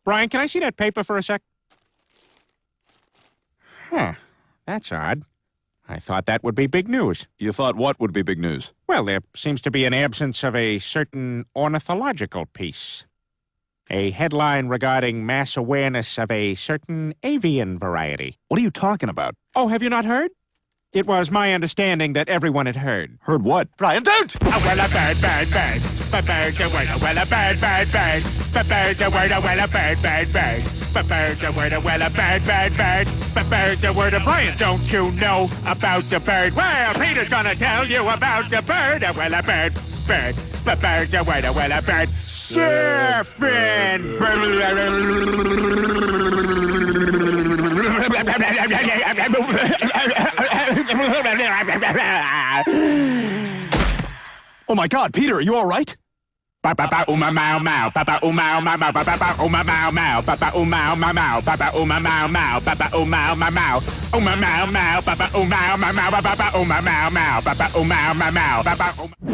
Brian, can I see that paper for a sec? Huh. That's odd. I thought that would be big news. You thought what would be big news? Well, there seems to be an absence of a certain ornithological piece. A headline regarding mass awareness of a certain avian variety. What are you talking about? Oh, have you not heard? It was my understanding that everyone had heard. Heard what? Brian, don't! Oh, well, a bird. But bird's a word, well, a bird. But bird's a word, well, a bird. But bird's a word, well, a bird. But bird's a word. Brian, don't you know about the bird? Well, Peter's gonna tell you about the bird. Well, a bird. But bird's a word, well, a bird. Surfing. Oh my God, Peter, are you all right? Papa uma mau mau, papa uma mau mau, papa uma mau mau, papa uma mau mau, papa uma mau mau, papa uma mau mau, uma mau mau, papa uma mau mau, papa uma mau mau, papa uma mau mau, papa.